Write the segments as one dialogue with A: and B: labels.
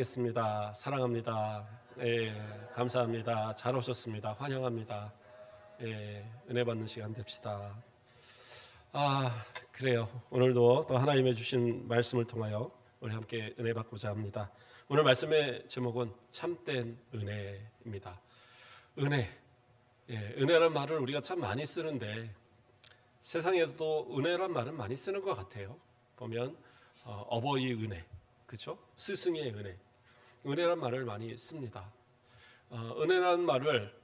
A: 겠습니다. 사랑합니다. 예, 감사합니다. 잘 오셨습니다. 환영합니다. 예, 은혜 받는 시간 됩시다. 그래요. 오늘도 또 하나님의 주신 말씀을 통하여 우리 함께 은혜 받고자 합니다. 오늘 말씀의 제목은 참된 은혜입니다. 은혜. 예, 은혜란 말을 우리가 참 많이 쓰는데 세상에서도 은혜란 말은 많이 쓰는 것 같아요. 보면 어버이 은혜, 그렇죠? 스승의 은혜. 은혜란 말을 많이 씁니다. 은혜란 말을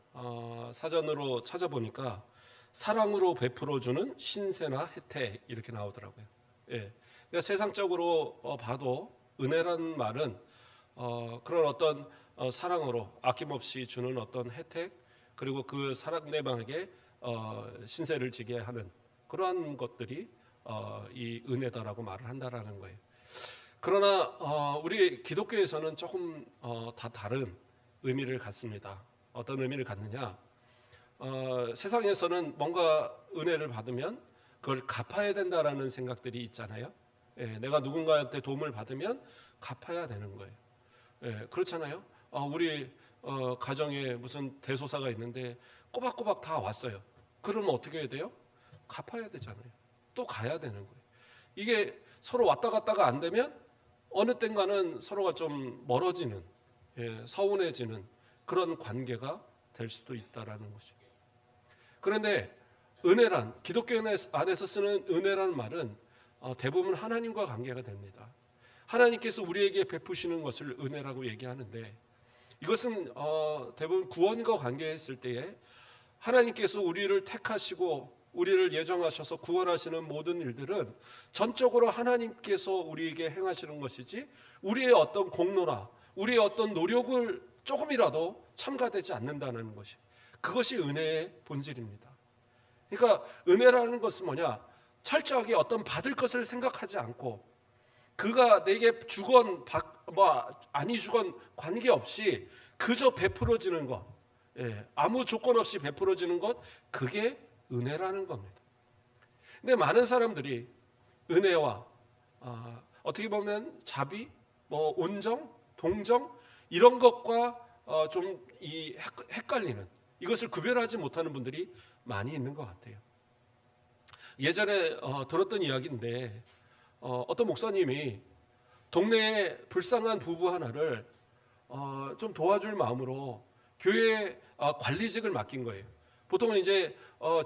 A: 사전으로 찾아보니까 사랑으로 베풀어주는 신세나 혜택 이렇게 나오더라고요. 예, 그러니까 세상적으로 봐도 은혜란 말은 그런 어떤 사랑으로 아낌없이 주는 어떤 혜택, 그리고 그 상대방에게 신세를 지게 하는 그러한 것들이 이 은혜다라고 말을 한다라는 거예요. 그러나 우리 기독교에서는 조금 다 다른 의미를 갖습니다. 어떤 의미를 갖느냐? 세상에서는 뭔가 은혜를 받으면 그걸 갚아야 된다라는 생각들이 있잖아요. 예, 내가 누군가한테 도움을 받으면 갚아야 되는 거예요. 예, 그렇잖아요. 우리 가정에 무슨 대소사가 있는데 꼬박꼬박 다 왔어요. 그러면 어떻게 해야 돼요? 갚아야 되잖아요. 또 가야 되는 거예요. 이게 서로 왔다 갔다가 안 되면 어느 땐가는 서로가 좀 멀어지는, 서운해지는 그런 관계가 될 수도 있다라는 거죠. 그런데 은혜란, 기독교 안에서 쓰는 은혜라는 말은 대부분 하나님과 관계가 됩니다. 하나님께서 우리에게 베푸시는 것을 은혜라고 얘기하는데, 이것은 대부분 구원과 관계했을 때에 하나님께서 우리를 택하시고 우리를 예정하셔서 구원하시는 모든 일들은 전적으로 하나님께서 우리에게 행하시는 것이지, 우리의 어떤 공로나 우리의 어떤 노력을 조금이라도 첨가되지 않는다는 것이, 그것이 은혜의 본질입니다. 그러니까 은혜라는 것은 뭐냐? 철저하게 어떤 받을 것을 생각하지 않고, 그가 내게 주건 아니 주건 관계없이 그저 베풀어지는 것, 아무 조건 없이 베풀어지는 것, 그게 은혜라는 겁니다. 근데 많은 사람들이 은혜와 어떻게 보면 자비, 온정, 동정 이런 것과 좀 헷갈리는, 이것을 구별하지 못하는 분들이 많이 있는 것 같아요. 예전에 들었던 이야기인데 어떤 목사님이 동네에 불쌍한 부부 하나를 좀 도와줄 마음으로 교회 관리직을 맡긴 거예요. 보통은 이제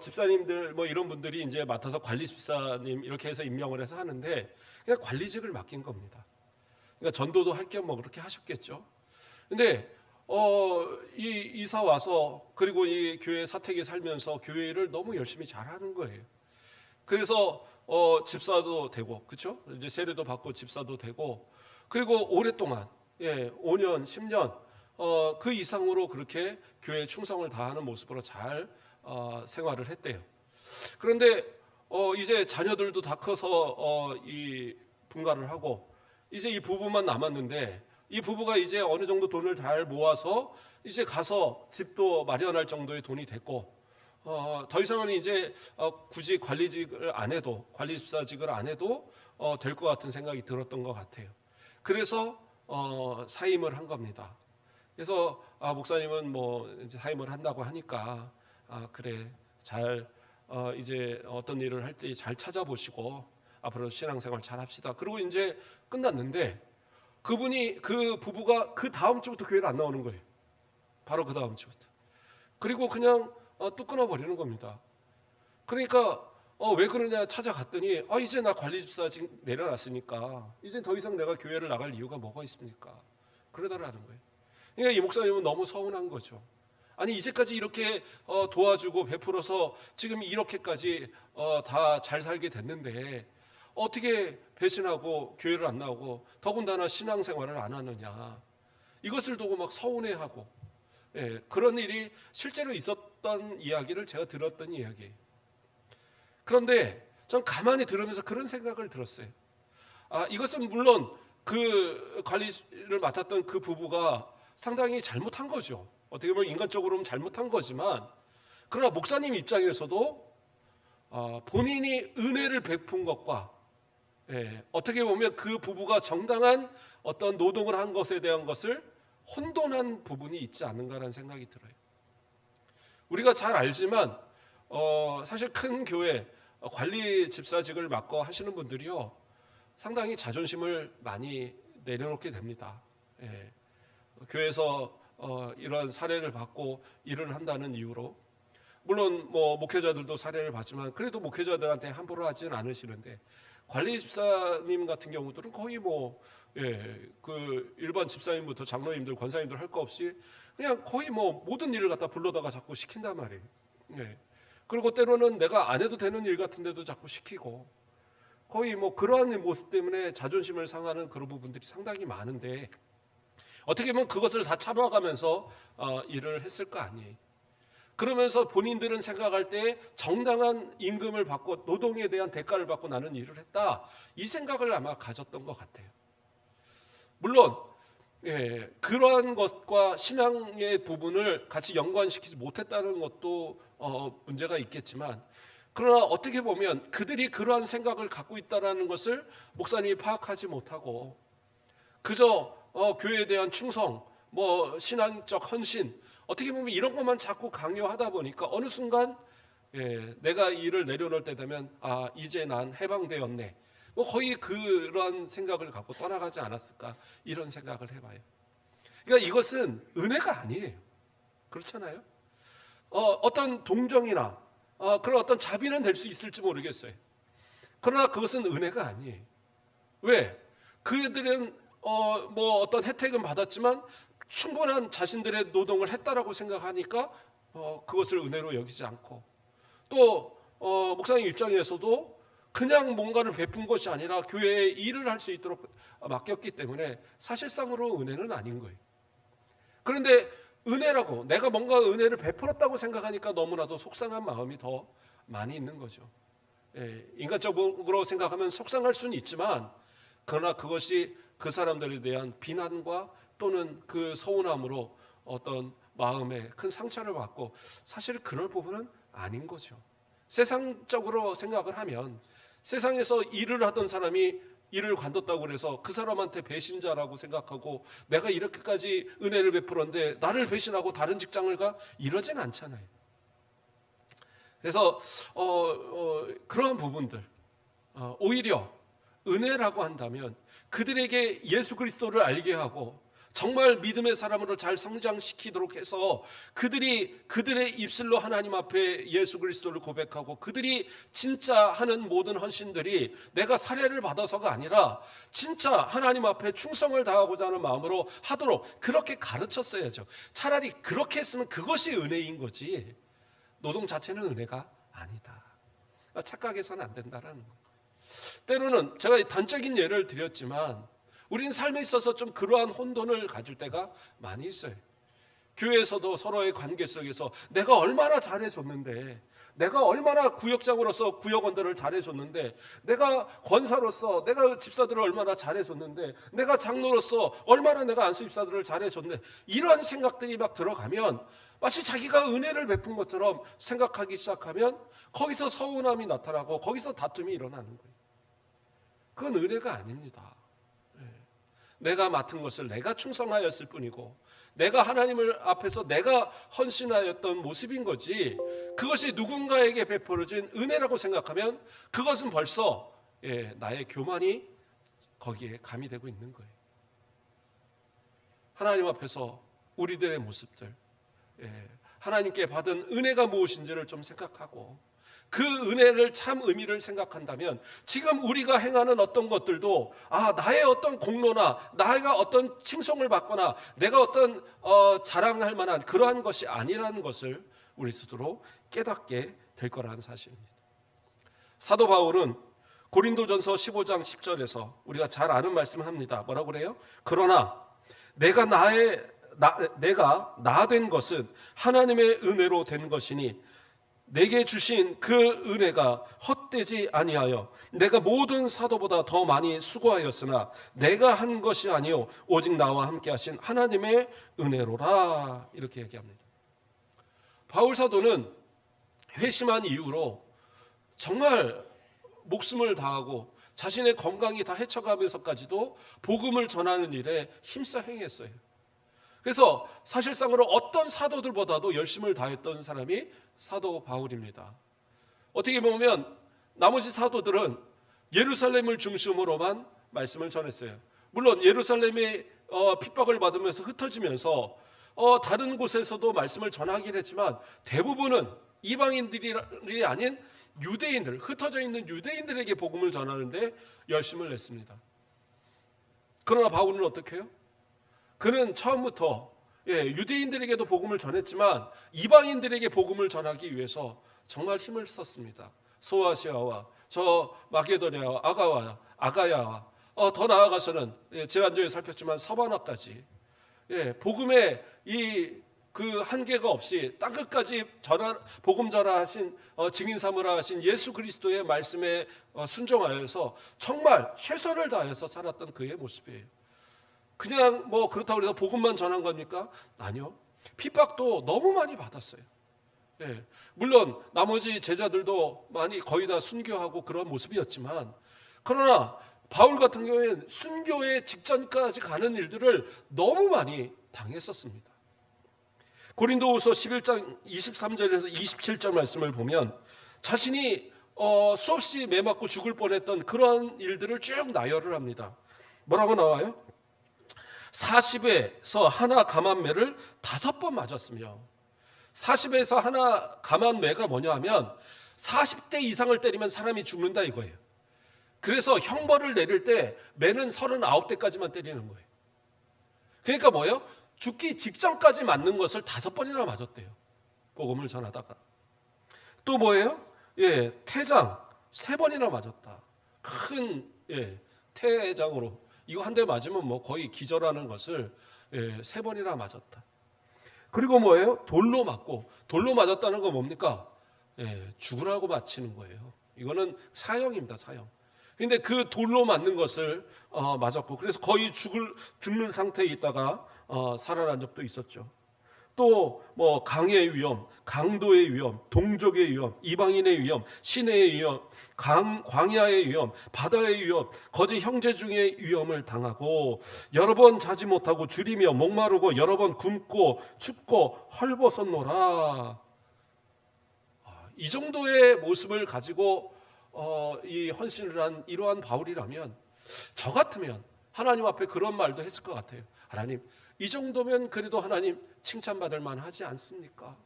A: 집사님들 이런 분들이 이제 맡아서 관리 집사님 이렇게 해서 임명을 해서 하는데, 그냥 관리직을 맡긴 겁니다. 그러니까 전도도 할 겸 그렇게 하셨겠죠. 근데 이 이사 와서, 그리고 이 교회 사택에 살면서 교회를 너무 열심히 잘하는 거예요. 그래서 집사도 되고, 그렇죠? 이제 세례도 받고 집사도 되고, 그리고 오랫동안 5년, 10년 그 이상으로 그렇게 교회에 충성을 다하는 모습으로 잘 생활을 했대요. 그런데 이제 자녀들도 다 커서 이 분가를 하고 이제 이 부부만 남았는데, 이 부부가 이제 어느 정도 돈을 잘 모아서 이제 가서 집도 마련할 정도의 돈이 됐고, 더 이상은 이제 굳이 관리직을 안 해도, 관리집사직을 안 해도 될 것 같은 생각이 들었던 것 같아요. 그래서 사임을 한 겁니다. 그래서 목사님은 이제 사임을 한다고 하니까 그래, 잘 이제 어떤 일을 할 때 잘 찾아보시고 앞으로 신앙생활 잘 합시다. 그리고 이제 끝났는데, 그 부부가 그 다음 주부터 교회를 안 나오는 거예요. 바로 그 다음 주부터. 그리고 그냥 또 끊어버리는 겁니다. 그러니까 왜 그러냐 찾아갔더니, 이제 나 관리집사직 내려놨으니까 이제 더 이상 내가 교회를 나갈 이유가 뭐가 있습니까? 그러더라는 거예요. 그러니까 이 목사님은 너무 서운한 거죠. 아니, 이제까지 이렇게 도와주고 베풀어서 지금 이렇게까지 다 잘 살게 됐는데 어떻게 배신하고 교회를 안 나오고 더군다나 신앙생활을 안 하느냐, 이것을 두고 막 서운해하고, 그런 일이 실제로 있었던 이야기를 제가 들었던 이야기예요. 그런데 전 가만히 들으면서 그런 생각을 들었어요. 이것은 물론 그 관리를 맡았던 그 부부가 상당히 잘못한 거죠. 어떻게 보면 인간적으로는 잘못한 거지만, 그러나 목사님 입장에서도 본인이 은혜를 베푼 것과, 어떻게 보면 그 부부가 정당한 어떤 노동을 한 것에 대한 것을 혼돈한 부분이 있지 않는가라는 생각이 들어요. 우리가 잘 알지만 사실 큰 교회 관리 집사직을 맡고 하시는 분들이요, 상당히 자존심을 많이 내려놓게 됩니다. 예. 교회에서 이런 사례를 받고 일을 한다는 이유로, 물론 뭐 목회자들도 사례를 받지만 그래도 목회자들한테 함부로 하지는 않으시는데, 관리 집사님 같은 경우들은 거의 그 일반 집사님부터 장로님들, 권사님들 할 거 없이 그냥 거의 모든 일을 갖다 불러다가 자꾸 시킨단 말이에요. 예. 그리고 때로는 내가 안 해도 되는 일 같은데도 자꾸 시키고, 거의 그러한 모습 때문에 자존심을 상하는 그런 부분들이 상당히 많은데, 어떻게 보면 그것을 다 참아가면서 일을 했을 거 아니에요. 그러면서 본인들은 생각할 때 정당한 임금을 받고 노동에 대한 대가를 받고 나는 일을 했다, 이 생각을 아마 가졌던 것 같아요. 물론 그러한 것과 신앙의 부분을 같이 연관시키지 못했다는 것도 문제가 있겠지만, 그러나 어떻게 보면 그들이 그러한 생각을 갖고 있다는 것을 목사님이 파악하지 못하고 그저 교회에 대한 충성, 신앙적 헌신, 어떻게 보면 이런 것만 자꾸 강요하다 보니까 어느 순간 내가 이 일을 내려놓을 때 되면 이제 난 해방되었네, 거의 그런 생각을 갖고 떠나가지 않았을까, 이런 생각을 해봐요. 그러니까 이것은 은혜가 아니에요. 그렇잖아요. 어떤 동정이나 그런 어떤 자비는 될 수 있을지 모르겠어요. 그러나 그것은 은혜가 아니에요. 왜? 그들은 어떤 혜택은 받았지만 충분한 자신들의 노동을 했다라고 생각하니까 그것을 은혜로 여기지 않고, 또 목사님 입장에서도 그냥 뭔가를 베푼 것이 아니라 교회에 일을 할 수 있도록 맡겼기 때문에 사실상으로 은혜는 아닌 거예요. 그런데 은혜라고, 내가 뭔가 은혜를 베풀었다고 생각하니까 너무나도 속상한 마음이 더 많이 있는 거죠. 인간적으로 생각하면 속상할 수는 있지만, 그러나 그것이 그 사람들에 대한 비난과 또는 그 서운함으로 어떤 마음에 큰 상처를 받고, 사실 그럴 부분은 아닌 거죠. 세상적으로 생각을 하면, 세상에서 일을 하던 사람이 일을 관뒀다고 그래서 그 사람한테 배신자라고 생각하고 내가 이렇게까지 은혜를 베풀었는데 나를 배신하고 다른 직장을 가, 이러진 않잖아요. 그래서 그러한 부분들, 오히려 은혜라고 한다면 그들에게 예수 그리스도를 알게 하고 정말 믿음의 사람으로 잘 성장시키도록 해서 그들의 입술로 하나님 앞에 예수 그리스도를 고백하고, 그들이 진짜 하는 모든 헌신들이 내가 사례를 받아서가 아니라 진짜 하나님 앞에 충성을 다하고자 하는 마음으로 하도록 그렇게 가르쳤어야죠. 차라리 그렇게 했으면 그것이 은혜인 거지, 노동 자체는 은혜가 아니다. 착각해서는 안 된다라는 거예요. 때로는 제가 단적인 예를 드렸지만 우리는 삶에 있어서 좀 그러한 혼돈을 가질 때가 많이 있어요. 교회에서도 서로의 관계 속에서 내가 얼마나 잘해줬는데, 내가 얼마나 구역장으로서 구역원들을 잘해줬는데, 내가 권사로서 내가 집사들을 얼마나 잘해줬는데, 내가 장로로서 얼마나 내가 안수 집사들을 잘해줬는데, 이런 생각들이 막 들어가면 마치 자기가 은혜를 베푼 것처럼 생각하기 시작하면 거기서 서운함이 나타나고 거기서 다툼이 일어나는 거예요. 그건 은혜가 아닙니다. 내가 맡은 것을 내가 충성하였을 뿐이고 내가 하나님을 앞에서 내가 헌신하였던 모습인 거지, 그것이 누군가에게 베풀어진 은혜라고 생각하면 그것은 벌써 나의 교만이 거기에 가미되고 있는 거예요. 하나님 앞에서 우리들의 모습들, 하나님께 받은 은혜가 무엇인지를 좀 생각하고 그 은혜를 참 의미를 생각한다면 지금 우리가 행하는 어떤 것들도 나의 어떤 공로나 나가 어떤 칭송을 받거나 내가 어떤 자랑할 만한 그러한 것이 아니라는 것을 우리 스스로 깨닫게 될 거라는 사실입니다. 사도 바울은 고린도전서 15장 10절에서 우리가 잘 아는 말씀합니다. 뭐라고 그래요? 그러나 내가 나 된 것은 하나님의 은혜로 된 것이니 내게 주신 그 은혜가 헛되지 아니하여 내가 모든 사도보다 더 많이 수고하였으나 내가 한 것이 아니요 오직 나와 함께 하신 하나님의 은혜로라, 이렇게 얘기합니다. 바울 사도는 회심한 이후로 정말 목숨을 다하고 자신의 건강이 다 해쳐가면서까지도 복음을 전하는 일에 힘써 행했어요. 그래서 사실상으로 어떤 사도들보다도 열심을 다했던 사람이 사도 바울입니다. 어떻게 보면 나머지 사도들은 예루살렘을 중심으로만 말씀을 전했어요. 물론 예루살렘이 핍박을 받으면서 흩어지면서 다른 곳에서도 말씀을 전하긴 했지만 대부분은 이방인들이 아닌 유대인들, 흩어져 있는 유대인들에게 복음을 전하는데 열심을 냈습니다. 그러나 바울은 어떻게 해요? 그는 처음부터 유대인들에게도 복음을 전했지만 이방인들에게 복음을 전하기 위해서 정말 힘을 썼습니다. 소아시아와 저 마게도냐와 아가야와 더 나아가서는 지난주에 살폈지만 서바나까지 복음의 그 한계가 없이 땅끝까지 복음 전하신 증인 삼으라 하신 예수 그리스도의 말씀에 순종하여서 정말 최선을 다해서 살았던 그의 모습이에요. 그냥 그렇다고 해서 복음만 전한 겁니까? 아니요. 핍박도 너무 많이 받았어요. 물론 나머지 제자들도 거의 다 순교하고 그런 모습이었지만, 그러나 바울 같은 경우에는 순교의 직전까지 가는 일들을 너무 많이 당했었습니다. 고린도후서 11장 23절에서 27절 말씀을 보면 자신이 수없이 매맞고 죽을 뻔했던 그러한 일들을 쭉 나열을 합니다. 뭐라고 나와요? 40에서 하나 감한매를 5번 맞았으며, 40에서 하나 감한매가 뭐냐 하면 40대 이상을 때리면 사람이 죽는다 이거예요. 그래서 형벌을 내릴 때 매는 39대까지만 때리는 거예요. 그러니까 뭐예요? 죽기 직전까지 맞는 것을 5번이나 맞았대요. 복음을 전하다가. 또 뭐예요? 태장 3번이나 맞았다. 큰 태장으로 이거 한 대 맞으면 거의 기절하는 것을 3번이나 맞았다. 그리고 뭐예요? 돌로 맞고, 돌로 맞았다는 건 뭡니까? 죽으라고 맞히는 거예요. 이거는 사형입니다, 사형. 근데 그 돌로 맞는 것을 맞았고, 그래서 거의 죽는 상태에 있다가 살아난 적도 있었죠. 또 강의 위험, 강도의 위험, 동족의 위험, 이방인의 위험, 시내의 위험, 광야의 위험, 바다의 위험, 거짓 형제 중의 위험을 당하고, 여러 번 자지 못하고 줄이며 목마르고 여러 번 굶고 춥고 헐벗었노라. 이 정도의 모습을 가지고 이 헌신을 한 이러한 바울이라면, 저 같으면 하나님 앞에 그런 말도 했을 것 같아요. 하나님, 이 정도면 그래도 하나님 칭찬받을 만하지 않습니까?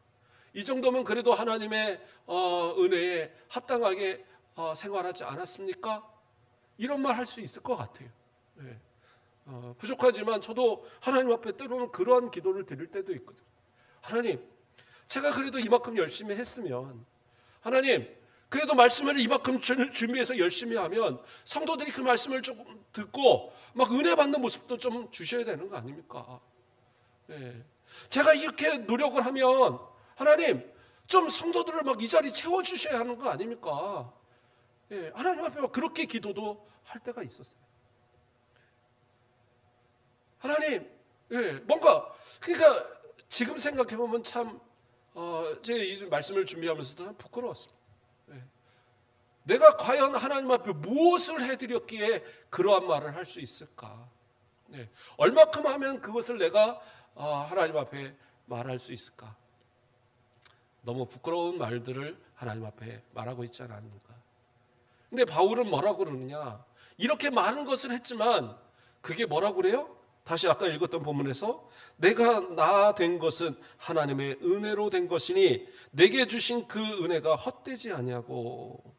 A: 이 정도면 그래도 하나님의 은혜에 합당하게 생활하지 않았습니까? 이런 말 할 수 있을 것 같아요. 부족하지만 저도 하나님 앞에 때로는 그러한 기도를 드릴 때도 있거든요. 하나님, 제가 그래도 이만큼 열심히 했으면, 하나님, 그래도 말씀을 이만큼 준비해서 열심히 하면 성도들이 그 말씀을 조금 듣고 막 은혜 받는 모습도 좀 주셔야 되는 거 아닙니까? 제가 이렇게 노력을 하면 하나님 좀 성도들을 막 이 자리 채워주셔야 하는 거 아닙니까? 하나님 앞에 그렇게 기도도 할 때가 있었어요. 하나님, 뭔가 그러니까 지금 생각해 보면 참 제가 이 말씀을 준비하면서도 참 부끄러웠습니다. 내가 과연 하나님 앞에 무엇을 해드렸기에 그러한 말을 할 수 있을까? 얼마큼 하면 그것을 내가 하나님 앞에 말할 수 있을까? 너무 부끄러운 말들을 하나님 앞에 말하고 있지 않았는가? 근데 바울은 뭐라고 그러느냐? 이렇게 많은 것을 했지만 그게 뭐라고 그래요? 다시 아까 읽었던 본문에서 내가 나 된 것은 하나님의 은혜로 된 것이니 내게 주신 그 은혜가 헛되지 아니하고,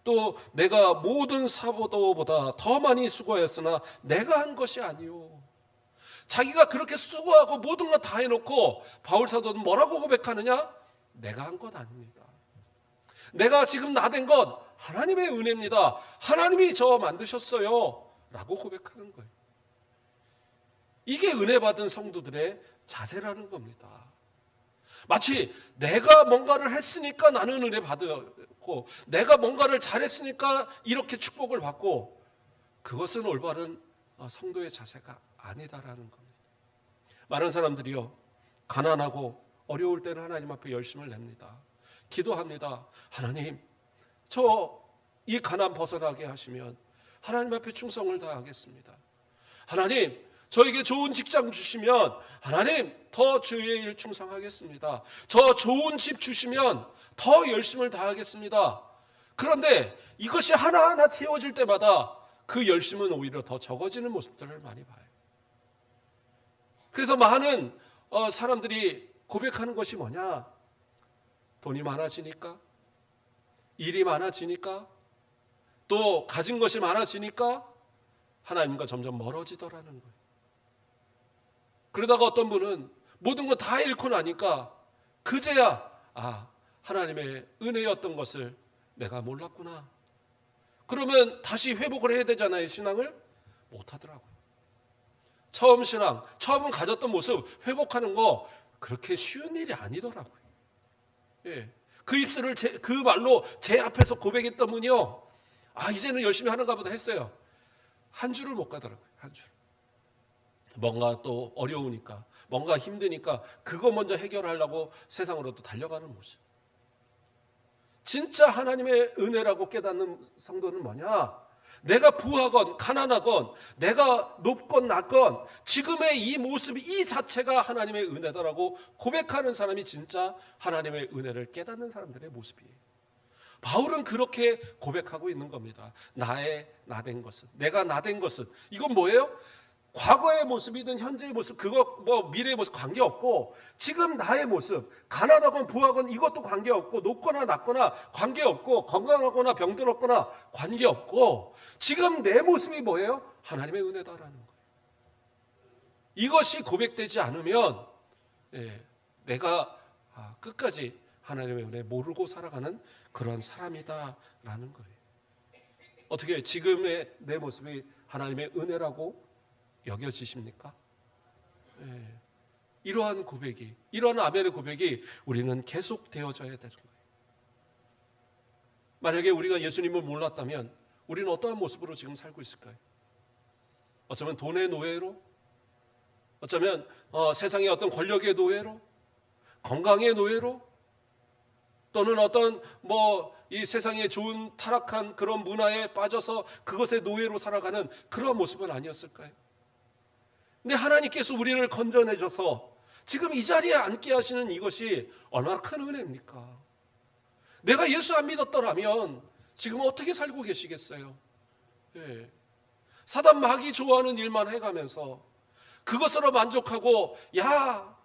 A: 또 내가 모든 사도보다 더 많이 수고하였으나 내가 한 것이 아니요. 자기가 그렇게 수고하고 모든 것 다 해놓고 바울 사도는 뭐라고 고백하느냐? 내가 한 것 아닙니다. 내가 지금 나 된 것 하나님의 은혜입니다. 하나님이 저 만드셨어요 라고 고백하는 거예요. 이게 은혜 받은 성도들의 자세라는 겁니다. 마치 내가 뭔가를 했으니까 나는 은혜 받았고, 내가 뭔가를 잘했으니까 이렇게 축복을 받고, 그것은 올바른 성도의 자세가 아니다라는 겁니다. 많은 사람들이요, 가난하고 어려울 때는 하나님 앞에 열심을 냅니다. 기도합니다. 하나님, 저 이 가난 벗어나게 하시면 하나님 앞에 충성을 다하겠습니다. 하나님, 저에게 좋은 직장 주시면 하나님 더 주의 일 충성하겠습니다. 저 좋은 집 주시면 더 열심을 다하겠습니다. 그런데 이것이 하나하나 채워질 때마다 그 열심은 오히려 더 적어지는 모습들을 많이 봐요. 그래서 많은 사람들이 고백하는 것이 뭐냐? 돈이 많아지니까, 일이 많아지니까, 또 가진 것이 많아지니까 하나님과 점점 멀어지더라는 거예요. 그러다가 어떤 분은 모든 거 다 잃고 나니까 그제야 하나님의 은혜였던 것을 내가 몰랐구나. 그러면 다시 회복을 해야 되잖아요. 신앙을 못하더라고요. 처음 가졌던 모습 회복하는 거 그렇게 쉬운 일이 아니더라고요. 예. 그 입술을 그 말로 제 앞에서 고백했던 분이요, 이제는 열심히 하는가 보다 했어요. 한 줄을 못 가더라고요. 한 줄. 뭔가 또 어려우니까, 뭔가 힘드니까 그거 먼저 해결하려고 세상으로 또 달려가는 모습. 진짜 하나님의 은혜라고 깨닫는 성도는 뭐냐? 내가 부하건 가난하건, 내가 높건 낮건 지금의 이 모습, 이 자체가 하나님의 은혜다라고 고백하는 사람이 진짜 하나님의 은혜를 깨닫는 사람들의 모습이에요. 바울은 그렇게 고백하고 있는 겁니다. 나된 것은, 내가 나된 것은, 이건 뭐예요? 과거의 모습이든 현재의 모습, 그거 미래의 모습 관계없고, 지금 나의 모습, 가난하건 부하건 이것도 관계없고, 높거나 낮거나 관계없고, 건강하거나 병들었거나 관계없고, 지금 내 모습이 뭐예요? 하나님의 은혜다라는 거예요. 이것이 고백되지 않으면 내가 끝까지 하나님의 은혜 모르고 살아가는 그런 사람이다라는 거예요. 어떻게 지금의 내 모습이 하나님의 은혜라고 여겨지십니까? 이러한 고백이, 이러한 아멘의 고백이 우리는 계속 되어져야 되는 거예요. 만약에 우리가 예수님을 몰랐다면 우리는 어떠한 모습으로 지금 살고 있을까요? 어쩌면 돈의 노예로, 어쩌면 세상의 어떤 권력의 노예로, 건강의 노예로, 또는 어떤 이 세상에 좋은 타락한 그런 문화에 빠져서 그것의 노예로 살아가는 그런 모습은 아니었을까요? 근데 하나님께서 우리를 건져내셔서 지금 이 자리에 앉게 하시는 이것이 얼마나 큰 은혜입니까? 내가 예수 안 믿었더라면 지금 어떻게 살고 계시겠어요? 사단 마귀 좋아하는 일만 해가면서 그것으로 만족하고,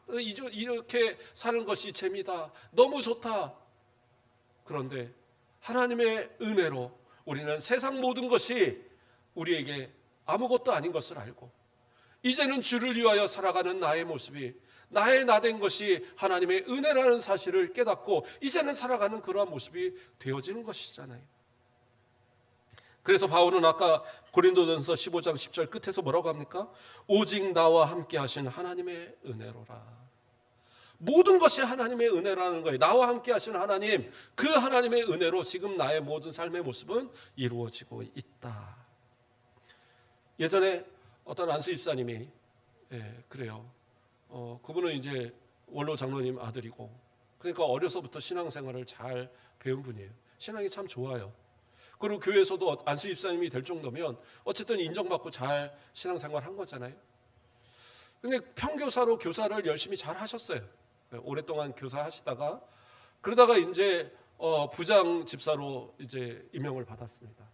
A: 이렇게 사는 것이 재미다, 너무 좋다. 그런데 하나님의 은혜로 우리는 세상 모든 것이 우리에게 아무것도 아닌 것을 알고, 이제는 주를 위하여 살아가는 나의 모습이, 나의 나된 것이 하나님의 은혜라는 사실을 깨닫고 이제는 살아가는 그러한 모습이 되어지는 것이잖아요. 그래서 바울은 아까 고린도전서 15장 10절 끝에서 뭐라고 합니까? 오직 나와 함께 하신 하나님의 은혜로라. 모든 것이 하나님의 은혜라는 거예요. 나와 함께 하신 하나님, 그 하나님의 은혜로 지금 나의 모든 삶의 모습은 이루어지고 있다. 예전에 어떤 안수 집사님이 그래요. 그분은 이제 원로 장로님 아들이고, 그러니까 어려서부터 신앙생활을 잘 배운 분이에요. 신앙이 참 좋아요. 그리고 교회에서도 안수 집사님이 될 정도면 어쨌든 인정받고 잘 신앙생활 한 거잖아요. 근데 평교사로 교사를 열심히 잘 하셨어요. 오랫동안 교사하시다가, 그러다가 이제 부장 집사로 이제 임명을 받았습니다.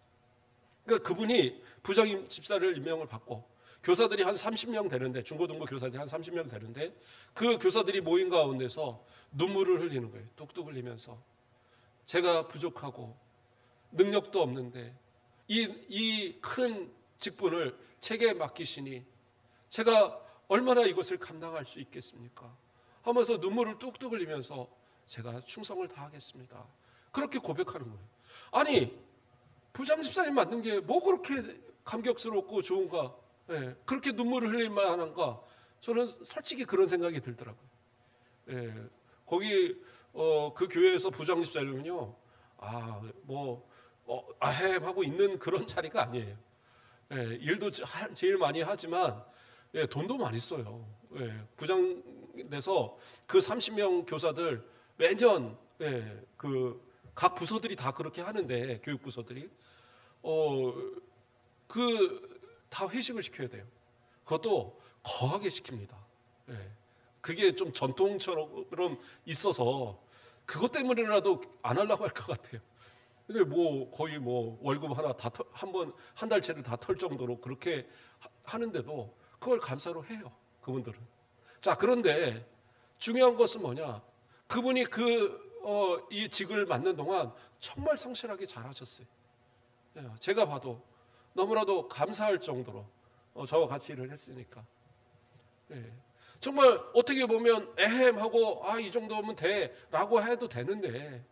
A: 그러니까 그분이 부장 집사를 임명을 받고 교사들이 한 30명 되는데, 중고등부 교사들이 한 30명 되는데, 그 교사들이 모인 가운데서 눈물을 흘리는 거예요. 뚝뚝 흘리면서, 제가 부족하고 능력도 없는데 이 큰 직분을 제게 맡기시니 제가 얼마나 이것을 감당할 수 있겠습니까? 하면서 눈물을 뚝뚝 흘리면서 제가 충성을 다하겠습니다. 그렇게 고백하는 거예요. 아니, 부장 집사님 맡는 게 뭐 그렇게 감격스럽고 좋은가? 그렇게 눈물을 흘릴 만한가? 저는 솔직히 그런 생각이 들더라고요. 거기 그 교회에서 부장 집사님은요, 하고 있는 그런 자리가 아니에요. 일도 제일 많이 하지만 돈도 많이 써요. 부장 돼서 그 30명 교사들 매년 그 각 부서들이 다 그렇게 하는데, 교육 부서들이 다 회식을 시켜야 돼요. 그것도 거하게 시킵니다. 예. 그게 좀 전통처럼 있어서 그것 때문에라도 안 하려고 할 것 같아요. 근데 뭐 거의 뭐 월급 하나 한 달치를 다 털 정도로 그렇게 하는데도 그걸 감사로 해요. 그분들은. 자, 그런데 중요한 것은 뭐냐? 그분이 이 직을 맡는 동안 정말 성실하게 잘하셨어요. 예, 제가 봐도 너무나도 감사할 정도로 저와 같이 일을 했으니까. 예, 정말 어떻게 보면 에헴하고 이 정도면 돼라고 해도 되는데,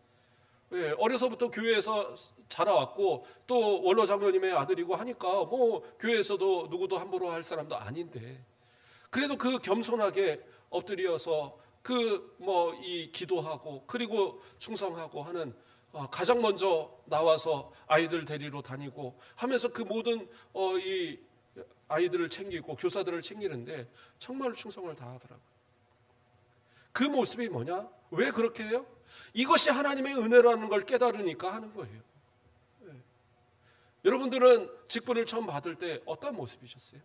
A: 예, 어려서부터 교회에서 자라왔고 또 원로 장로님의 아들이고 하니까 뭐 교회에서도 누구도 함부로 할 사람도 아닌데, 그래도 그 겸손하게 엎드려서 이 기도하고 그리고 충성하고 하는, 가장 먼저 나와서 아이들 데리러 다니고 하면서 그 모든 이 아이들을 챙기고 교사들을 챙기는데 정말 충성을 다하더라고요. 그 모습이 뭐냐? 왜 그렇게 해요? 이것이 하나님의 은혜라는 걸 깨달으니까 하는 거예요. 네. 여러분들은 직분을 처음 받을 때 어떤 모습이셨어요?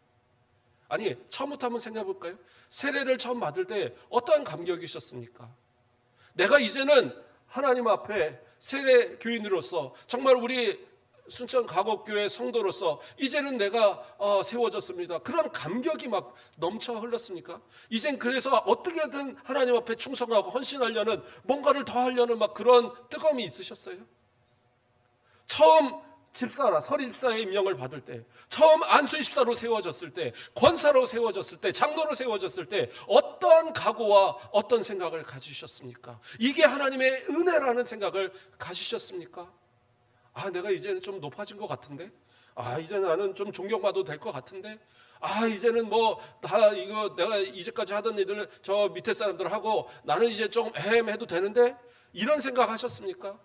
A: 아니, 처음부터 한번 생각해 볼까요? 세례를 처음 받을 때 어떠한 감격이셨습니까? 내가 이제는 하나님 앞에 세례 교인으로서 정말 우리 순천 가곡교회 성도로서 이제는 내가 세워졌습니다. 그런 감격이 막 넘쳐 흘렀습니까? 이젠 그래서 어떻게든 하나님 앞에 충성하고 헌신하려는, 뭔가를 더 하려는 막 그런 뜨거움이 있으셨어요? 처음 서리 집사의 임명을 받을 때, 처음 안수 집사로 세워졌을 때, 권사로 세워졌을 때, 장로로 세워졌을 때 어떤 각오와 어떤 생각을 가지셨습니까? 이게 하나님의 은혜라는 생각을 가지셨습니까? 내가 이제는 좀 높아진 것 같은데, 이제 나는 좀 존경받아도 될 것 같은데, 이제는 이거 내가 이제까지 하던 일들 저 밑에 사람들 하고 나는 이제 좀 해도 되는데, 이런 생각 하셨습니까?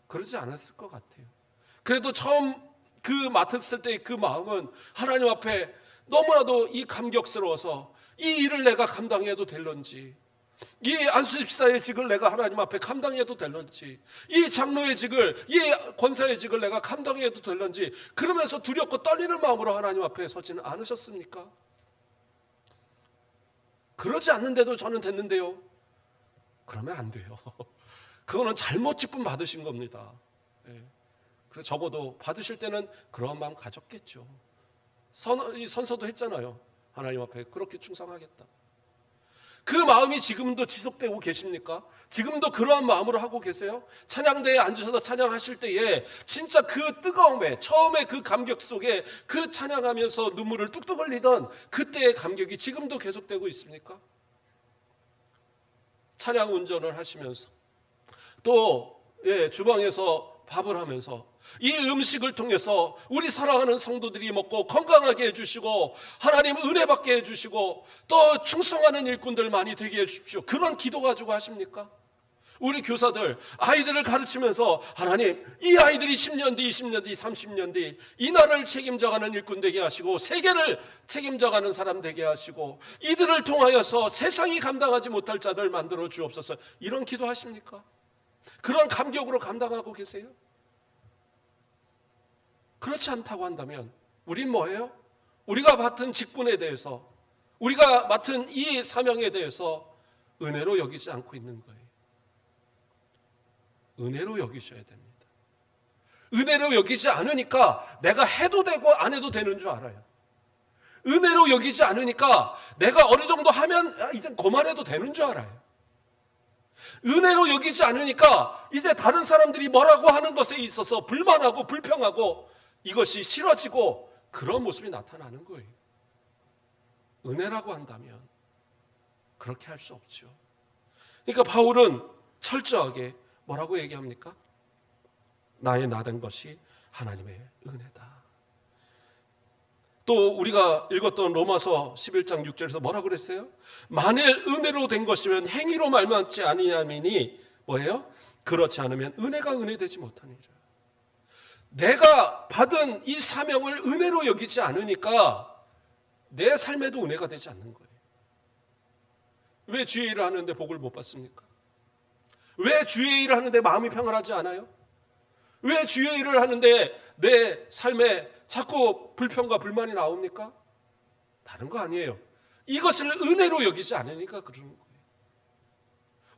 A: 그러지 않았을 것 같아요. 그래도 처음 맡았을 때 그 마음은 하나님 앞에 너무나도 이 감격스러워서 이 일을 내가 감당해도 될런지, 이 안수집사의 직을 내가 하나님 앞에 감당해도 될런지, 이 장로의 직을, 이 권사의 직을 내가 감당해도 될런지, 그러면서 두렵고 떨리는 마음으로 하나님 앞에 서지는 않으셨습니까? 그러지 않는데도 저는 됐는데요. 그러면 안 돼요. 그거는 잘못 직분 받으신 겁니다. 그래서 적어도 받으실 때는 그런 마음 가졌겠죠. 선서도 했잖아요. 하나님 앞에 그렇게 충성하겠다. 그 마음이 지금도 지속되고 계십니까? 지금도 그러한 마음으로 하고 계세요? 찬양대에 앉으셔서 찬양하실 때에 진짜 그 뜨거움에, 처음에 그 감격 속에 그 찬양하면서 눈물을 뚝뚝 흘리던 그때의 감격이 지금도 계속되고 있습니까? 찬양 운전을 하시면서 또 주방에서 밥을 하면서 이 음식을 통해서 우리 사랑하는 성도들이 먹고 건강하게 해주시고 하나님 은혜 받게 해주시고 또 충성하는 일꾼들 많이 되게 해주십시오. 그런 기도 가지고 하십니까? 우리 교사들 아이들을 가르치면서 하나님 이 아이들이 10년 뒤 20년 뒤 30년 뒤 이 나라를 책임져가는 일꾼 되게 하시고 세계를 책임져가는 사람 되게 하시고 이들을 통하여서 세상이 감당하지 못할 자들 만들어 주옵소서. 이런 기도 하십니까? 그런 감격으로 감당하고 계세요? 그렇지 않다고 한다면 우린 뭐예요? 우리가 맡은 직분에 대해서, 우리가 맡은 이 사명에 대해서 은혜로 여기지 않고 있는 거예요. 은혜로 여기셔야 됩니다. 은혜로 여기지 않으니까 내가 해도 되고 안 해도 되는 줄 알아요. 은혜로 여기지 않으니까 내가 어느 정도 하면 이제 그만해도 되는 줄 알아요. 은혜로 여기지 않으니까 이제 다른 사람들이 뭐라고 하는 것에 있어서 불만하고 불평하고 이것이 싫어지고 그런 모습이 나타나는 거예요. 은혜라고 한다면 그렇게 할 수 없죠. 그러니까 바울은 철저하게 뭐라고 얘기합니까? 나의 나된 것이 하나님의 은혜다. 또 우리가 읽었던 로마서 11장 6절에서 뭐라고 그랬어요? 만일 은혜로 된 것이면 행위로 말맞지 아니하미니 뭐예요? 그렇지 않으면 은혜가 은혜되지 못하니라. 내가 받은 이 사명을 은혜로 여기지 않으니까 내 삶에도 은혜가 되지 않는 거예요. 왜 주의 일을 하는데 복을 못 받습니까? 왜 주의 일을 하는데 마음이 평안하지 않아요? 왜 주의 일을 하는데 내 삶에 자꾸 불평과 불만이 나옵니까? 다른 거 아니에요. 이것을 은혜로 여기지 않으니까 그러는 거예요.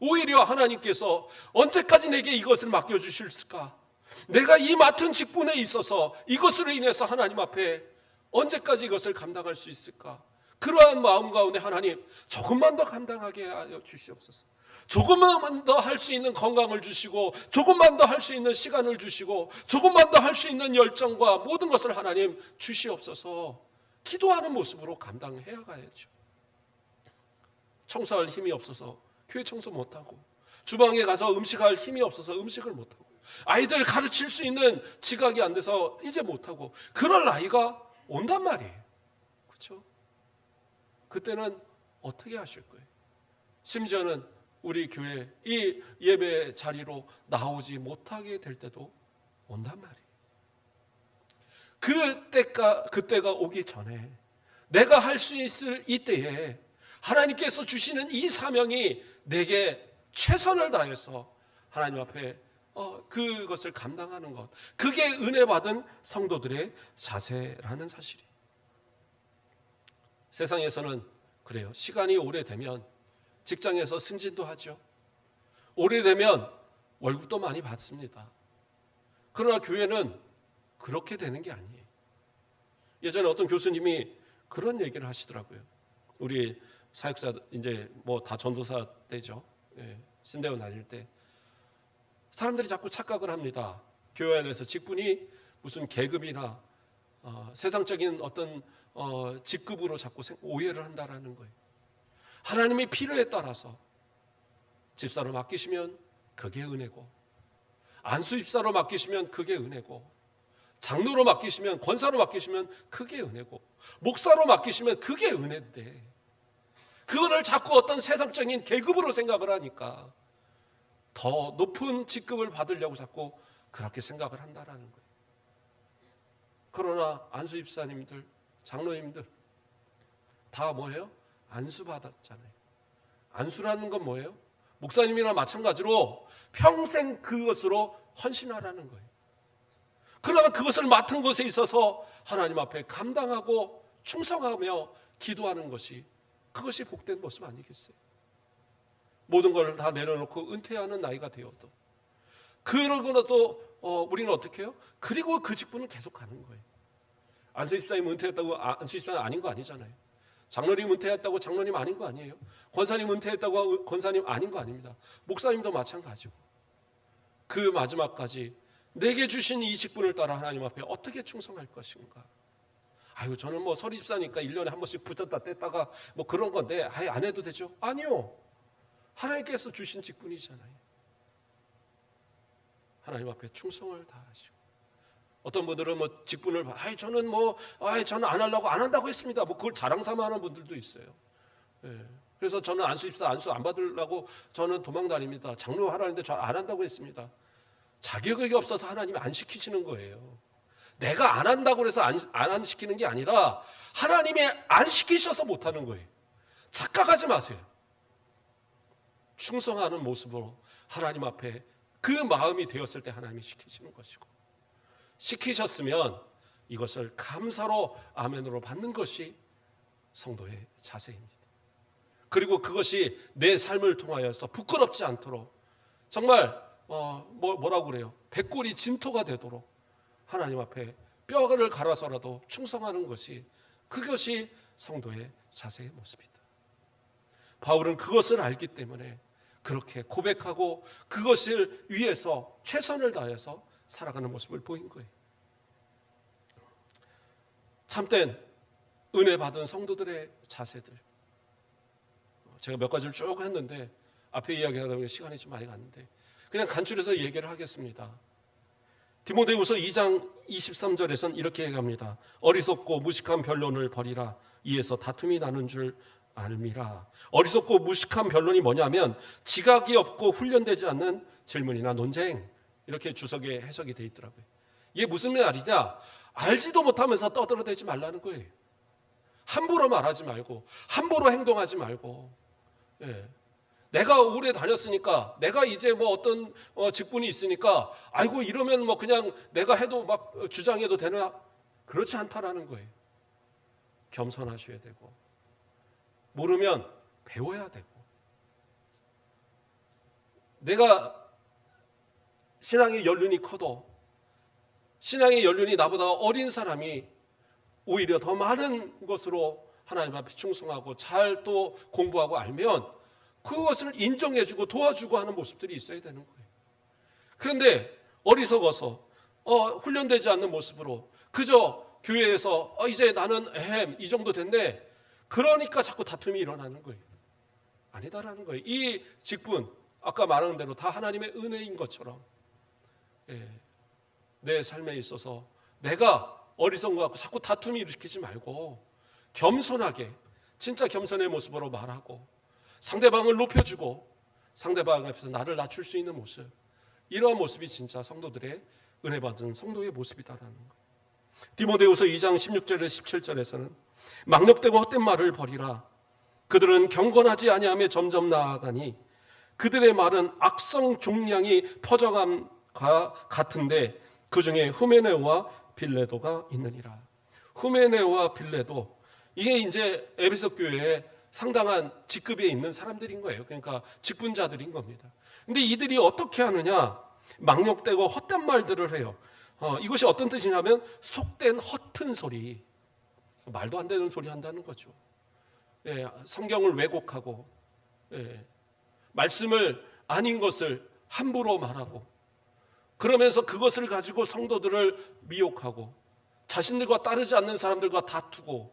A: 오히려 하나님께서 언제까지 내게 이것을 맡겨주실까? 내가 이 맡은 직분에 있어서 이것으로 인해서 하나님 앞에 언제까지 이것을 감당할 수 있을까? 그러한 마음 가운데 하나님 조금만 더 감당하게 하여 주시옵소서. 조금만 더 할 수 있는 건강을 주시고, 조금만 더 할 수 있는 시간을 주시고, 조금만 더 할 수 있는 열정과 모든 것을 하나님 주시옵소서. 기도하는 모습으로 감당해야 가야죠. 청소할 힘이 없어서 교회 청소 못하고, 주방에 가서 음식할 힘이 없어서 음식을 못하고, 아이들 가르칠 수 있는 지각이 안 돼서 이제 못하고, 그럴 나이가 온단 말이에요. 그렇죠? 그때는 어떻게 하실 거예요? 심지어는 우리 교회 이 예배 자리로 나오지 못하게 될 때도 온단 말이에요. 그때가 오기 전에, 내가 할 수 있을 이때에 하나님께서 주시는 이 사명이 내게 최선을 다해서 하나님 앞에 그것을 감당하는 것, 그게 은혜 받은 성도들의 자세라는 사실이. 세상에서는 그래요. 시간이 오래되면 직장에서 승진도 하죠. 오래되면 월급도 많이 받습니다. 그러나 교회는 그렇게 되는 게 아니에요. 예전에 어떤 교수님이 그런 얘기를 하시더라고요. 우리 사역자 이제 뭐 다 전도사 때죠. 신대원 다닐 때 사람들이 자꾸 착각을 합니다. 교회 안에서 직분이 무슨 계급이나 세상적인 어떤 직급으로 자꾸 오해를 한다라는 거예요. 하나님의 필요에 따라서 집사로 맡기시면 그게 은혜고, 안수 집사로 맡기시면 그게 은혜고, 장로로 맡기시면, 권사로 맡기시면 그게 은혜고, 목사로 맡기시면 그게 은혜인데, 그거를 자꾸 어떤 세상적인 계급으로 생각을 하니까 더 높은 직급을 받으려고 자꾸 그렇게 생각을 한다라는 거예요. 그러나 안수 집사님들, 장로님들 다 뭐예요? 안수 받았잖아요. 안수라는 건 뭐예요? 목사님이나 마찬가지로 평생 그것으로 헌신하라는 거예요. 그러면 그것을 맡은 것에 있어서 하나님 앞에 감당하고 충성하며 기도하는 것이, 그것이 복된 모습 아니겠어요? 모든 걸 다 내려놓고 은퇴하는 나이가 되어도, 그러고나도 우리는 어떻게 해요? 그리고 그 직분을 계속 가는 거예요. 안수집사님 은퇴했다고 안수집사님 아닌 거 아니잖아요. 장로님 은퇴했다고 장로님 아닌 거 아니에요. 권사님 은퇴했다고 권사님 아닌 거 아닙니다. 목사님도 마찬가지고, 그 마지막까지 내게 주신 이 직분을 따라 하나님 앞에 어떻게 충성할 것인가. 아유, 저는 뭐 서리집사니까 1년에 한 번씩 붙였다 뗐다가 뭐 그런 건데 아예 안 해도 되죠? 아니요. 하나님께서 주신 직분이잖아요. 하나님 앞에 충성을 다하시고, 어떤 분들은 뭐 직분을 저는 안 하려고 안 한다고 했습니다. 뭐 그걸 자랑 삼아 하는 분들도 있어요. 그래서 저는 안수 안 받으려고 저는 도망 다닙니다. 장로 하라는데 저 안 한다고 했습니다. 자격이 없어서 하나님이 안 시키시는 거예요. 내가 안 한다고 해서 안 시키는 게 아니라 하나님이 안 시키셔서 못 하는 거예요. 착각하지 마세요. 충성하는 모습으로 하나님 앞에 그 마음이 되었을 때 하나님이 시키시는 것이고, 시키셨으면 이것을 감사로 아멘으로 받는 것이 성도의 자세입니다. 그리고 그것이 내 삶을 통하여서 부끄럽지 않도록, 정말 뭐라고 그래요? 백골이 진토가 되도록 하나님 앞에 뼈를 갈아서라도 충성하는 것이, 그것이 성도의 자세의 모습이다. 바울은 그것을 알기 때문에 그렇게 고백하고 그것을 위해서 최선을 다해서 살아가는 모습을 보인 거예요. 참된 은혜 받은 성도들의 자세들, 제가 몇 가지를 쭉 했는데 앞에 이야기하다 보니 시간이 좀 많이 갔는데 그냥 간추려서 얘기를 하겠습니다. 디모데후서 2장 23절에서는 이렇게 얘기합니다. 어리석고 무식한 변론을 버리라. 이에서 다툼이 나는 줄 알미라. 어리석고 무식한 변론이 뭐냐면 지각이 없고 훈련되지 않는 질문이나 논쟁, 이렇게 주석에 해석이 되어 있더라고요. 이게 무슨 말이냐? 알지도 못하면서 떠들어대지 말라는 거예요. 함부로 말하지 말고 함부로 행동하지 말고, 내가 오래 다녔으니까, 내가 이제 뭐 어떤 직분이 있으니까, 아이고 이러면 뭐 그냥 내가 해도 막 주장해도 되나? 그렇지 않다라는 거예요. 겸손하셔야 되고, 모르면 배워야 되고. 내가 신앙의 연륜이 커도 신앙의 연륜이 나보다 어린 사람이 오히려 더 많은 것으로 하나님 앞에 충성하고 잘 또 공부하고 알면 그것을 인정해주고 도와주고 하는 모습들이 있어야 되는 거예요. 그런데 어리석어서 훈련되지 않는 모습으로 그저 교회에서 이제 나는 이 정도 됐네, 그러니까 자꾸 다툼이 일어나는 거예요. 아니다라는 거예요. 이 직분 아까 말한 대로 다 하나님의 은혜인 것처럼 내 삶에 있어서 내가 어리석은 것 같고 자꾸 다툼이 일으키지 말고 겸손하게, 진짜 겸손의 모습으로 말하고 상대방을 높여주고 상대방 앞에서 나를 낮출 수 있는 모습, 이러한 모습이 진짜 성도들의 은혜 받은 성도의 모습이다라는 거예요. 디모데후서 2장 16절에서 17절에서는 망령되고 헛된 말을 버리라. 그들은 경건하지 아니하며 점점 나아가니 그들의 말은 악성 종량이 퍼져감과 같은데 그 중에 후메네오와 빌레도가 있느니라. 후메네오와 빌레도, 이게 이제 에베소 교회에 상당한 직급에 있는 사람들인 거예요. 그러니까 직분자들인 겁니다. 근데 이들이 어떻게 하느냐? 망령되고 헛된 말들을 해요. 이것이 어떤 뜻이냐면 속된 허튼 소리, 말도 안 되는 소리 한다는 거죠. 성경을 왜곡하고 말씀을 아닌 것을 함부로 말하고, 그러면서 그것을 가지고 성도들을 미혹하고 자신들과 따르지 않는 사람들과 다투고,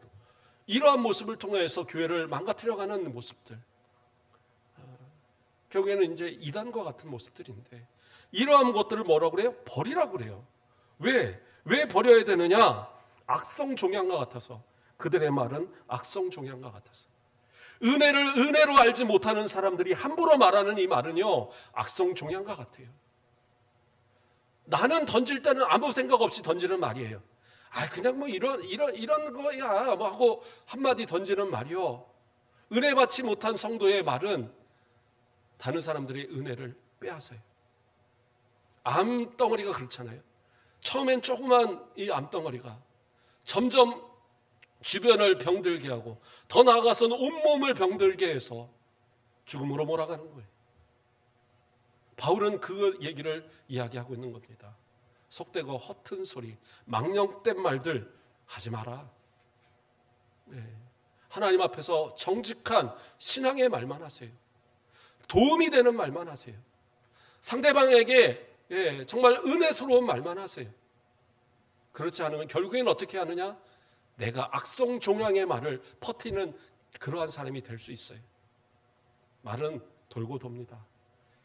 A: 이러한 모습을 통해서 교회를 망가뜨려가는 모습들, 결국에는 이제 이단과 같은 모습들인데, 이러한 것들을 뭐라고 그래요? 버리라고 그래요. 왜 버려야 되느냐? 악성 종양과 같아서. 그들의 말은 악성 종양과 같아서. 은혜를 은혜로 알지 못하는 사람들이 함부로 말하는 이 말은요, 악성 종양과 같아요. 나는 던질 때는 아무 생각 없이 던지는 말이에요. 그냥 뭐 이런 거야 뭐 하고 한마디 던지는 말이요. 은혜 받지 못한 성도의 말은 다른 사람들의 은혜를 빼앗아요. 암덩어리가 그렇잖아요. 처음엔 조그만 이 암덩어리가 점점 주변을 병들게 하고 더 나아가서는 온몸을 병들게 해서 죽음으로 몰아가는 거예요. 바울은 그 얘기를 이야기하고 있는 겁니다. 속되고 허튼 소리, 망령된 말들 하지 마라. 하나님 앞에서 정직한 신앙의 말만 하세요. 도움이 되는 말만 하세요. 상대방에게 정말 은혜스러운 말만 하세요. 그렇지 않으면 결국엔 어떻게 하느냐? 내가 악성 종양의 말을 퍼뜨리는 그러한 사람이 될 수 있어요. 말은 돌고 돕니다.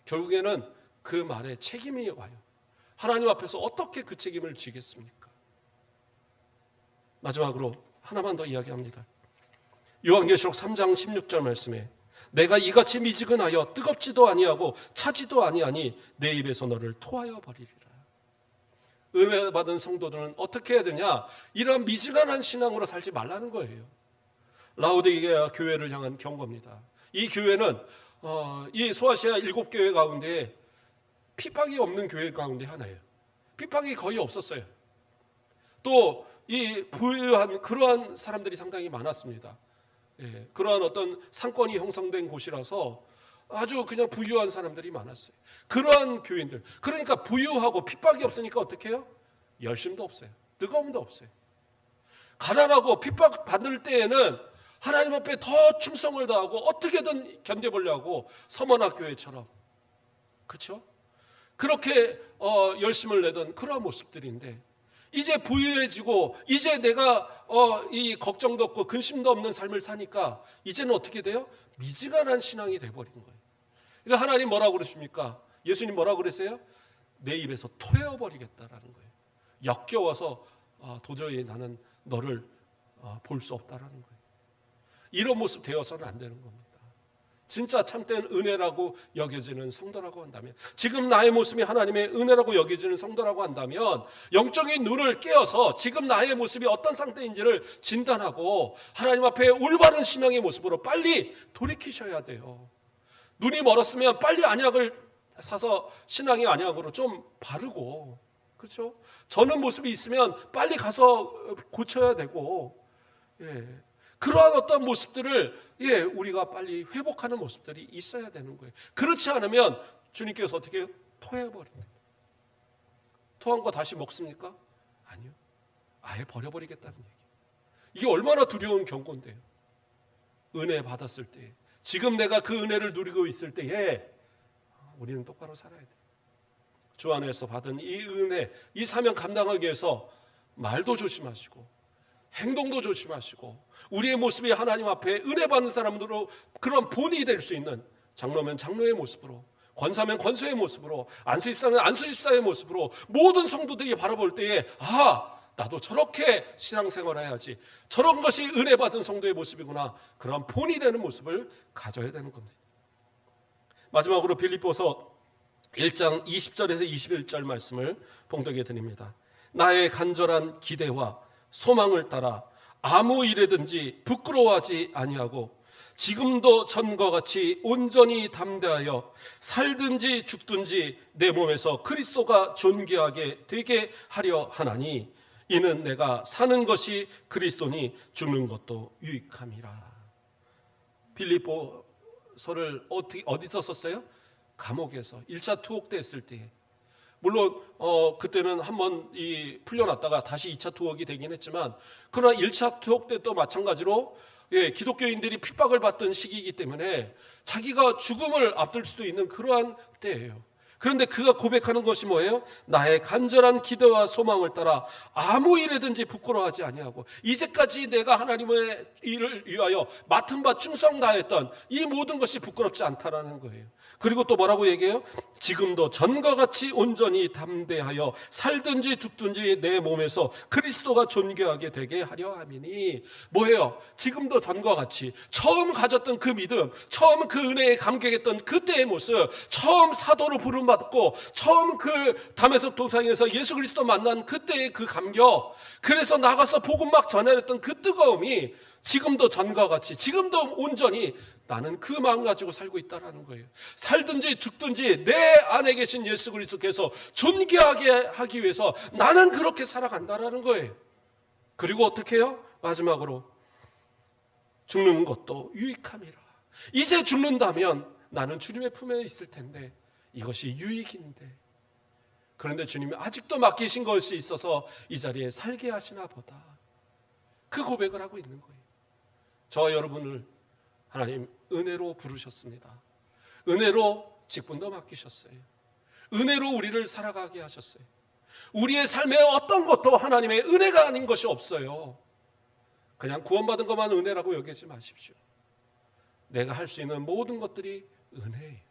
A: 결국에는 그 말에 책임이 와요. 하나님 앞에서 어떻게 그 책임을 지겠습니까? 마지막으로 하나만 더 이야기합니다. 요한계시록 3장 16절 말씀에 내가 이같이 미지근하여 뜨겁지도 아니하고 차지도 아니하니 내 입에서 너를 토하여 버리리라. 은혜 받은 성도들은 어떻게 해야 되냐? 이런 미지근한 신앙으로 살지 말라는 거예요. 라오디게아 교회를 향한 경고입니다. 이 교회는 이 소아시아 7교회 가운데 핍박이 없는 교회 가운데 하나예요. 핍박이 거의 없었어요. 또 이 부유한 그러한 사람들이 상당히 많았습니다. 그러한 어떤 상권이 형성된 곳이라서 아주 그냥 부유한 사람들이 많았어요. 그러한 교인들, 그러니까 부유하고 핍박이 없으니까 어떻게 해요? 열심도 없어요. 뜨거움도 없어요. 가난하고 핍박 받을 때에는 하나님 앞에 더 충성을 다하고 어떻게든 견뎌보려고 서머나교회처럼, 그렇죠? 그렇게 열심을 내던 그런 모습들인데, 이제 부유해지고 이제 내가 이 걱정도 없고 근심도 없는 삶을 사니까 이제는 어떻게 돼요? 미지근한 신앙이 돼버린 거예요. 그러니까 하나님 뭐라고 그러십니까? 예수님 뭐라고 그랬어요? 내 입에서 토해버리겠다라는 거예요. 역겨워서 도저히 나는 너를 볼 수 없다라는 거예요. 이런 모습 되어서는 안 되는 겁니다. 진짜 참된 은혜라고 여겨지는 성도라고 한다면, 지금 나의 모습이 하나님의 은혜라고 여겨지는 성도라고 한다면 영적인 눈을 깨어서 지금 나의 모습이 어떤 상태인지를 진단하고 하나님 앞에 올바른 신앙의 모습으로 빨리 돌이키셔야 돼요. 눈이 멀었으면 빨리 안약을 사서 신앙의 안약으로 좀 바르고, 그렇죠? 저는 모습이 있으면 빨리 가서 고쳐야 되고, 그러한 어떤 모습들을 우리가 빨리 회복하는 모습들이 있어야 되는 거예요. 그렇지 않으면 주님께서 어떻게 해요? 토해버립니다. 토한 거 다시 먹습니까? 아니요. 아예 버려버리겠다는 얘기예요. 이게 얼마나 두려운 경고인데요. 은혜 받았을 때, 지금 내가 그 은혜를 누리고 있을 때에 우리는 똑바로 살아야 돼요. 주 안에서 받은 이 은혜, 이 사명 감당하기 위해서 말도 조심하시고 행동도 조심하시고 우리의 모습이 하나님 앞에 은혜 받는 사람들로 그런 본이 될 수 있는, 장로면 장로의 모습으로, 권사면 권사의 모습으로, 안수집사면 안수집사의 모습으로 모든 성도들이 바라볼 때에 나도 저렇게 신앙생활을 해야지, 저런 것이 은혜 받은 성도의 모습이구나, 그런 본이 되는 모습을 가져야 되는 겁니다. 마지막으로 빌립보서 1장 20절에서 21절 말씀을 봉독해 드립니다. 나의 간절한 기대와 소망을 따라 아무 일에든지 부끄러워하지 아니하고 지금도 전과 같이 온전히 담대하여 살든지 죽든지 내 몸에서 그리스도가 존귀하게 되게 하려 하나니 이는 내가 사는 것이 그리스도니 죽는 것도 유익함이라. 빌립보서를 어디서 썼어요? 감옥에서 1차 투옥 때 했을 때. 물론 그때는 한번 풀려났다가 다시 2차 투옥이 되긴 했지만, 그러나 1차 투옥 때 또 마찬가지로 기독교인들이 핍박을 받던 시기이기 때문에 자기가 죽음을 앞둘 수도 있는 그러한 때예요. 그런데 그가 고백하는 것이 뭐예요? 나의 간절한 기대와 소망을 따라 아무 일에든지 부끄러워하지 아니하고, 이제까지 내가 하나님의 일을 위하여 맡은 바 충성 다했던 이 모든 것이 부끄럽지 않다라는 거예요. 그리고 또 뭐라고 얘기해요? 지금도 전과 같이 온전히 담대하여 살든지 죽든지 내 몸에서 그리스도가 존귀하게 되게 하려 함이니, 뭐예요? 지금도 전과 같이 처음 가졌던 그 믿음, 처음 그 은혜에 감격했던 그때의 모습, 처음 사도로 부름받고 처음 그 담에석 도상에서 예수 그리스도 만난 그때의 그 감격, 그래서 나가서 복음 막 전해냈던 그 뜨거움이 지금도 전과 같이, 지금도 온전히 나는 그 마음 가지고 살고 있다는 거예요. 살든지 죽든지 내 안에 계신 예수 그리스도께서 존귀하게 하기 위해서 나는 그렇게 살아간다는 거예요. 그리고 어떻게 해요? 마지막으로 죽는 것도 유익함이라. 이제 죽는다면 나는 주님의 품에 있을 텐데 이것이 유익인데, 그런데 주님이 아직도 맡기신 것이 있어서 이 자리에 살게 하시나 보다, 그 고백을 하고 있는 거예요. 저와 여러분을 하나님 은혜로 부르셨습니다. 은혜로 직분도 맡기셨어요. 은혜로 우리를 살아가게 하셨어요. 우리의 삶에 어떤 것도 하나님의 은혜가 아닌 것이 없어요. 그냥 구원받은 것만 은혜라고 여기지 마십시오. 내가 할 수 있는 모든 것들이 은혜예요.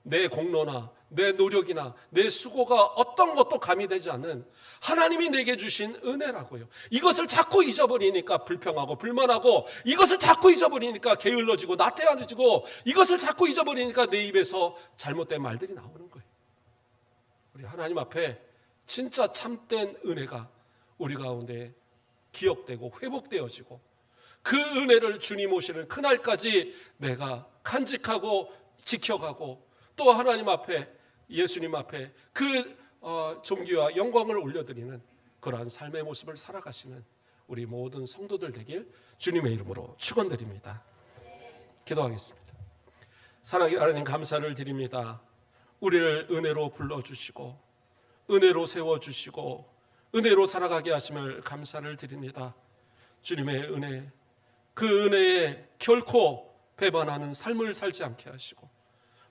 A: 내 공로나 내 노력이나 내 수고가 어떤 것도 가미되지 않는 하나님이 내게 주신 은혜라고요. 이것을 자꾸 잊어버리니까 불평하고 불만하고, 이것을 자꾸 잊어버리니까 게을러지고 나태해지고, 이것을 자꾸 잊어버리니까 내 입에서 잘못된 말들이 나오는 거예요. 우리 하나님 앞에 진짜 참된 은혜가 우리 가운데 기억되고 회복되어지고, 그 은혜를 주님 오시는 그날까지 내가 간직하고 지켜가고, 또 하나님 앞에, 예수님 앞에 그 존귀와 영광을 올려드리는 그러한 삶의 모습을 살아가시는 우리 모든 성도들 되길 주님의 이름으로 축원드립니다. 기도하겠습니다. 사랑의 하나님, 감사를 드립니다. 우리를 은혜로 불러주시고 은혜로 세워주시고 은혜로 살아가게 하심을 감사를 드립니다. 주님의 은혜, 그 은혜에 결코 배반하는 삶을 살지 않게 하시고,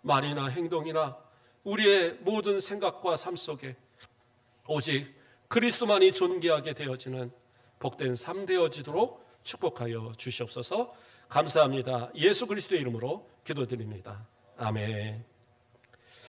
A: 말이나 행동이나 우리의 모든 생각과 삶 속에 오직 그리스도만이 존귀하게 되어지는 복된 삶 되어지도록 축복하여 주시옵소서. 감사합니다. 예수 그리스도의 이름으로 기도드립니다. 아멘.